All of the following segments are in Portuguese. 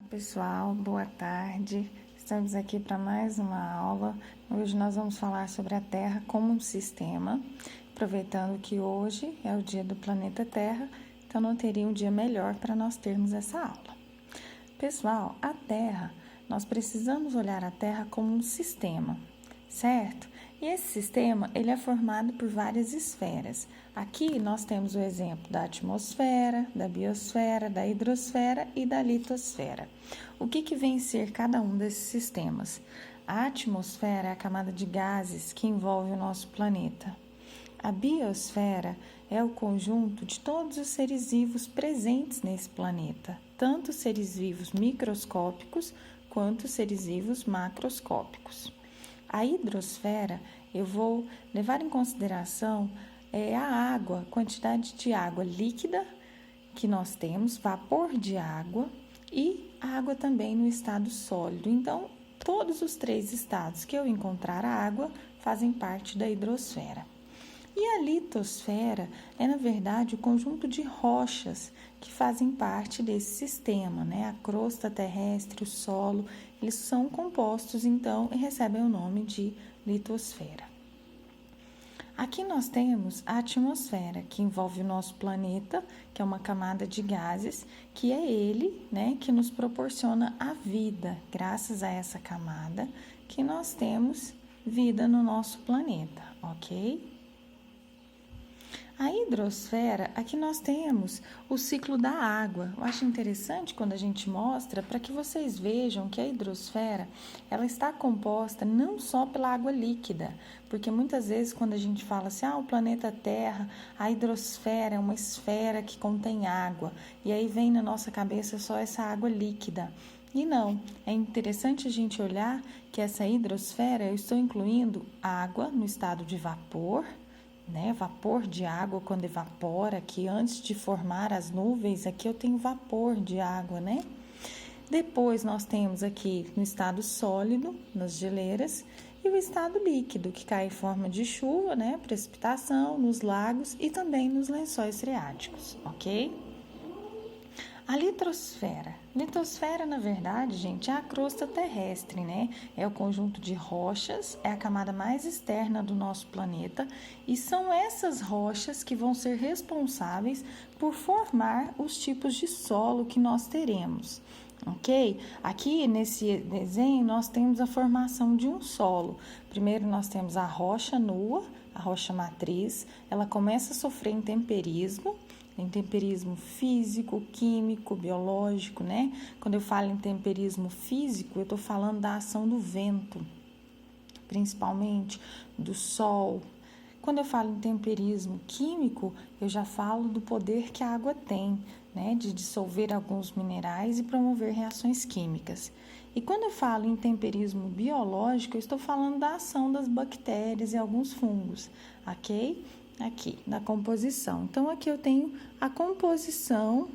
Pessoal, boa tarde. Estamos aqui para mais uma aula. Hoje nós vamos falar sobre a Terra como um sistema, aproveitando que hoje é o dia do planeta Terra, então não teria um dia melhor para nós termos essa aula. Pessoal, a Terra, nós precisamos olhar a Terra como um sistema, certo? E esse sistema, ele é formado por várias esferas. Aqui nós temos o exemplo da atmosfera, da biosfera, da hidrosfera e da litosfera. O que vem ser cada um desses sistemas? A atmosfera é a camada de gases que envolve o nosso planeta. A biosfera é o conjunto de todos os seres vivos presentes nesse planeta, tanto os seres vivos microscópicos quanto os seres vivos macroscópicos. A hidrosfera, eu vou levar em consideração a água, a quantidade de água líquida que nós temos, vapor de água e água também no estado sólido. Então, todos os três estados que eu encontrar a água fazem parte da hidrosfera. E a litosfera é, na verdade, o conjunto de rochas que fazem parte desse sistema, né? A crosta terrestre, o solo, eles são compostos, então, e recebem o nome de litosfera. Aqui nós temos a atmosfera, que envolve o nosso planeta, que é uma camada de gases, que é ele, né, que nos proporciona a vida. Graças a essa camada que nós temos vida no nosso planeta, ok? A hidrosfera, aqui nós temos o ciclo da água. Eu acho interessante quando a gente mostra para que vocês vejam que a hidrosfera ela está composta não só pela água líquida, porque muitas vezes quando a gente fala assim, o planeta Terra, a hidrosfera é uma esfera que contém água, e aí vem na nossa cabeça só essa água líquida. E não, é interessante a gente olhar que essa hidrosfera eu estou incluindo água no estado de vapor, né? Vapor de água quando evapora, que antes de formar as nuvens, aqui eu tenho vapor de água, né? Depois nós temos aqui no estado sólido, nas geleiras, e o estado líquido, que cai em forma de chuva, né? Precipitação nos lagos e também nos lençóis freáticos, ok? A litosfera. Litosfera, na verdade, gente, é a crosta terrestre, né? É o conjunto de rochas, é a camada mais externa do nosso planeta e são essas rochas que vão ser responsáveis por formar os tipos de solo que nós teremos, ok? Aqui nesse desenho nós temos a formação de um solo. Primeiro nós temos a rocha nua, a rocha matriz, ela começa a sofrer intemperismo físico, químico, biológico, né? Quando eu falo em temperismo físico, eu estou falando da ação do vento, principalmente do sol. Quando eu falo em temperismo químico, eu já falo do poder que a água tem, né? De dissolver alguns minerais e promover reações químicas. E quando eu falo em temperismo biológico, eu estou falando da ação das bactérias e alguns fungos, ok? Aqui, da composição. Então, aqui eu tenho a composição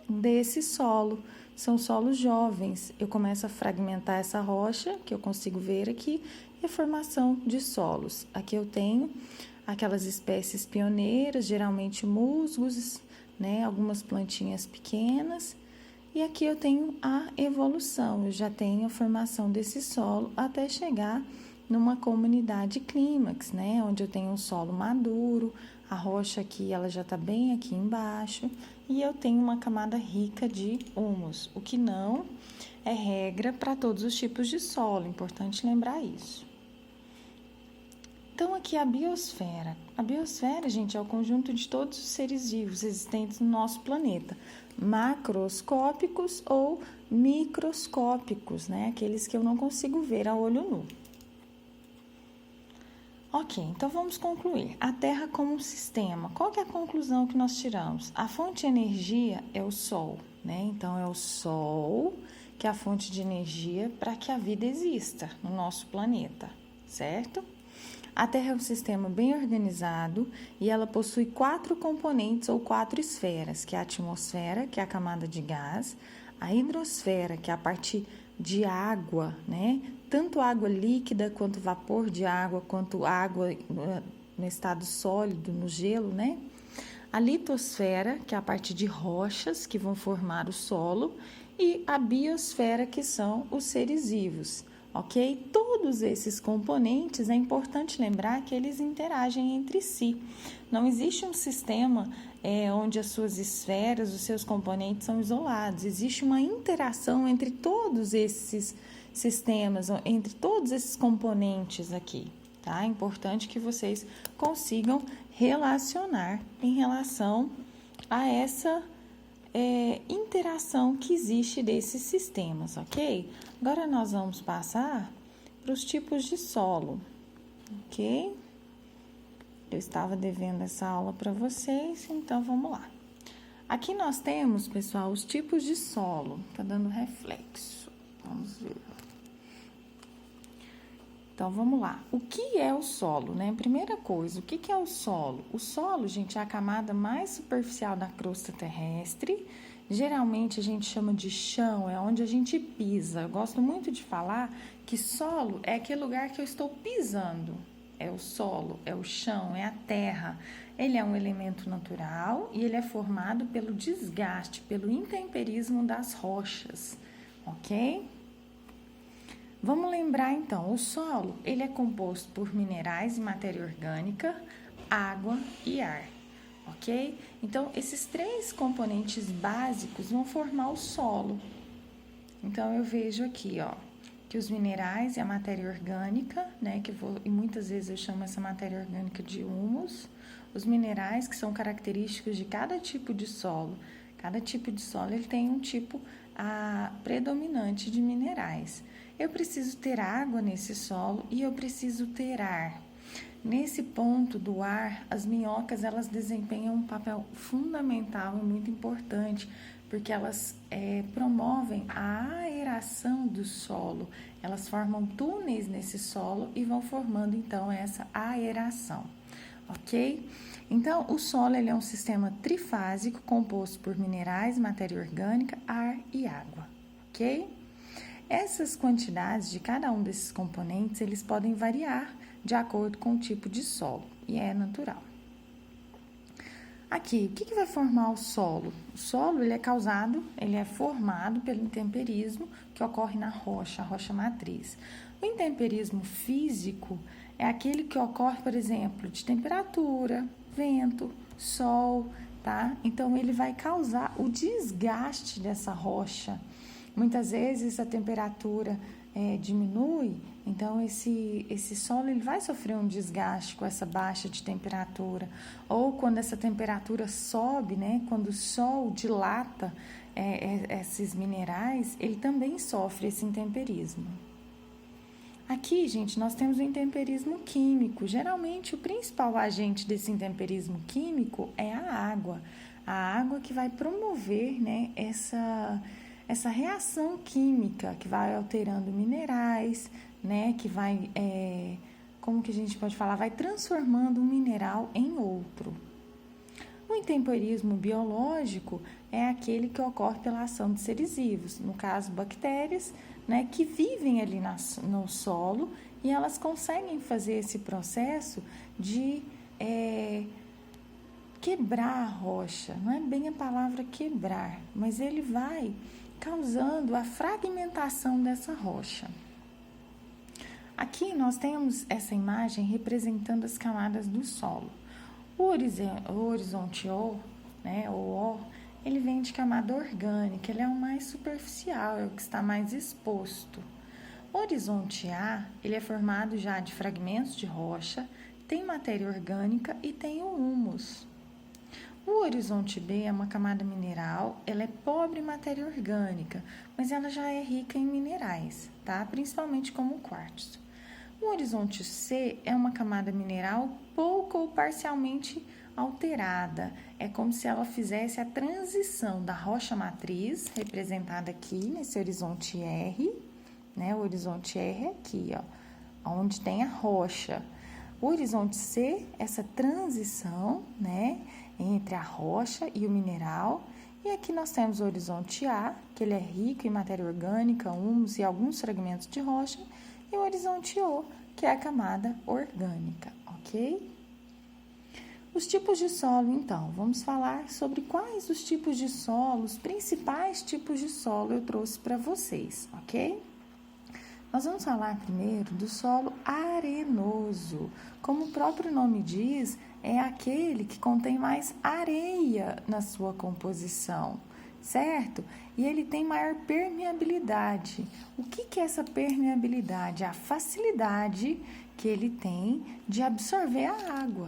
desse solo. São solos jovens. Eu começo a fragmentar essa rocha, que eu consigo ver aqui, e a formação de solos. Aqui eu tenho aquelas espécies pioneiras, geralmente musgos, né? Algumas plantinhas pequenas. E aqui eu tenho a evolução. Eu já tenho a formação desse solo até chegar numa comunidade clímax, né? Onde eu tenho um solo maduro, a rocha aqui ela já está bem aqui embaixo e eu tenho uma camada rica de humus, o que não é regra para todos os tipos de solo, importante lembrar isso. Então, aqui a biosfera. A biosfera, gente, é o conjunto de todos os seres vivos existentes no nosso planeta, macroscópicos ou microscópicos, né? Aqueles que eu não consigo ver a olho nu. Ok, então vamos concluir. A Terra como um sistema. Qual que é a conclusão que nós tiramos? A fonte de energia é o Sol, né? Então, é o Sol que é a fonte de energia para que a vida exista no nosso planeta, certo? A Terra é um sistema bem organizado e ela possui 4 componentes ou 4 esferas, que é a atmosfera, que é a camada de gás, a hidrosfera, que é a parte de água, né? Tanto água líquida, quanto vapor de água, quanto água no estado sólido, no gelo, né? A litosfera, que é a parte de rochas que vão formar o solo, e a biosfera, que são os seres vivos, ok? Todos esses componentes, é importante lembrar que eles interagem entre si. Não existe um sistema onde as suas esferas, os seus componentes são isolados. Existe uma interação entre todos esses sistemas, entre todos esses componentes aqui, tá? É importante que vocês consigam relacionar em relação a essa interação que existe desses sistemas, ok? Agora nós vamos passar para os tipos de solo, ok? Eu estava devendo essa aula para vocês, então vamos lá. Aqui nós temos, pessoal, os tipos de solo. Tá dando reflexo. Vamos ver. Então, vamos lá. O que é o solo, né? Primeira coisa, o que é o solo? O solo, gente, é a camada mais superficial da crosta terrestre. Geralmente a gente chama de chão, é onde a gente pisa. Eu gosto muito de falar que solo é aquele lugar que eu estou pisando. É o solo, é o chão, é a terra. Ele é um elemento natural e ele é formado pelo desgaste, pelo intemperismo das rochas, ok? Vamos lembrar então, o solo, ele é composto por minerais e matéria orgânica, água e ar, ok? Então, esses três componentes básicos vão formar o solo. Então, eu vejo aqui, ó, que os minerais e a matéria orgânica, né, e muitas vezes eu chamo essa matéria orgânica de humus, os minerais que são característicos de cada tipo de solo. Cada tipo de solo ele tem um tipo predominante de minerais. Eu preciso ter água nesse solo e eu preciso ter ar. Nesse ponto do ar, as minhocas elas desempenham um papel fundamental e muito importante, porque elas promovem a aeração do solo. Elas formam túneis nesse solo e vão formando então essa aeração, ok? Então, o solo ele é um sistema trifásico composto por minerais, matéria orgânica, ar e água, ok? Essas quantidades de cada um desses componentes, eles podem variar de acordo com o tipo de solo, e é natural. Aqui, o que vai formar o solo? O solo ele é formado pelo intemperismo que ocorre na rocha, a rocha matriz. O intemperismo físico é aquele que ocorre, por exemplo, de temperatura, vento, sol, tá? Então, ele vai causar o desgaste dessa rocha. Muitas vezes a temperatura diminui, então esse solo ele vai sofrer um desgaste com essa baixa de temperatura. Ou quando essa temperatura sobe, né, quando o sol dilata esses minerais, ele também sofre esse intemperismo. Aqui, gente, nós temos o intemperismo químico. Geralmente, o principal agente desse intemperismo químico é a água. A água que vai promover, né, essa reação química que vai alterando minerais, né, que vai, como que a gente pode falar, vai transformando um mineral em outro. O intemperismo biológico é aquele que ocorre pela ação de seres vivos, no caso bactérias, né, que vivem ali no solo e elas conseguem fazer esse processo de quebrar a rocha. Não é bem a palavra quebrar, mas ele vai causando a fragmentação dessa rocha. Aqui nós temos essa imagem representando as camadas do solo. O horizonte O, né, o O, ele vem de camada orgânica, ele é o mais superficial, é o que está mais exposto. O horizonte A, ele é formado já de fragmentos de rocha, tem matéria orgânica e tem o humus. O horizonte B é uma camada mineral, ela é pobre em matéria orgânica, mas ela já é rica em minerais, tá? Principalmente como o quartzo. O horizonte C é uma camada mineral pouco ou parcialmente alterada. É como se ela fizesse a transição da rocha matriz, representada aqui nesse horizonte R, né? O horizonte R é aqui, ó, onde tem a rocha. O horizonte C, essa transição, né, entre a rocha e o mineral. E aqui nós temos o horizonte A, que ele é rico em matéria orgânica, humus e alguns fragmentos de rocha, e o horizonte O, que é a camada orgânica, ok? Os tipos de solo, então, vamos falar sobre quais os tipos de solo, os principais tipos de solo eu trouxe para vocês, ok? Nós vamos falar primeiro do solo arenoso. Como o próprio nome diz, é aquele que contém mais areia na sua composição, certo? E ele tem maior permeabilidade. O que é essa permeabilidade? A facilidade que ele tem de absorver a água.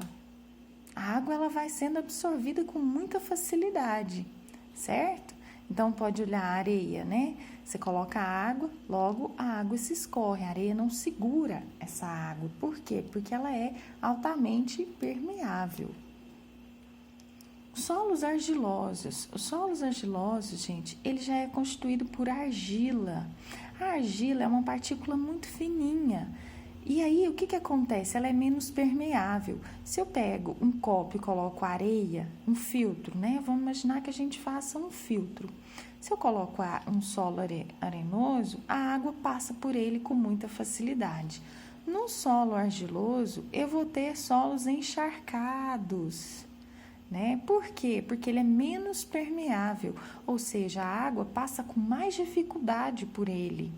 A água ela vai sendo absorvida com muita facilidade, certo? Então, pode olhar a areia, né? Você coloca a água, logo a água se escorre. A areia não segura essa água. Por quê? Porque ela é altamente permeável. Os solos argilosos. Os solos argilosos, gente, ele já é constituído por argila. A argila é uma partícula muito fininha. E aí, o que acontece? Ela é menos permeável. Se eu pego um copo e coloco areia, um filtro, né? Vamos imaginar que a gente faça um filtro. Se eu coloco um solo arenoso, a água passa por ele com muita facilidade. No solo argiloso, eu vou ter solos encharcados, né? Por quê? Porque ele é menos permeável, ou seja, a água passa com mais dificuldade por ele.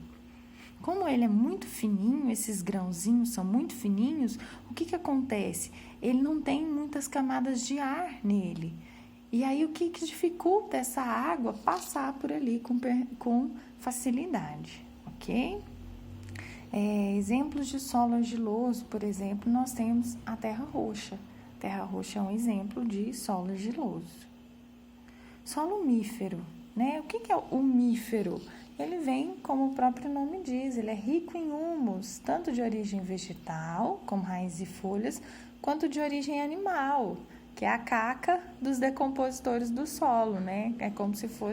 Como ele é muito fininho, esses grãozinhos são muito fininhos, o que acontece? Ele não tem muitas camadas de ar nele. E aí, o que dificulta essa água passar por ali com facilidade, ok? Exemplos de solo argiloso, por exemplo, nós temos a terra roxa. A terra roxa é um exemplo de solo argiloso. Solo mífero, né? O que é o mífero? Ele vem, como o próprio nome diz, ele é rico em humus, tanto de origem vegetal, como raízes e folhas, quanto de origem animal, que é a caca dos decompositores do solo, né? É como se fosse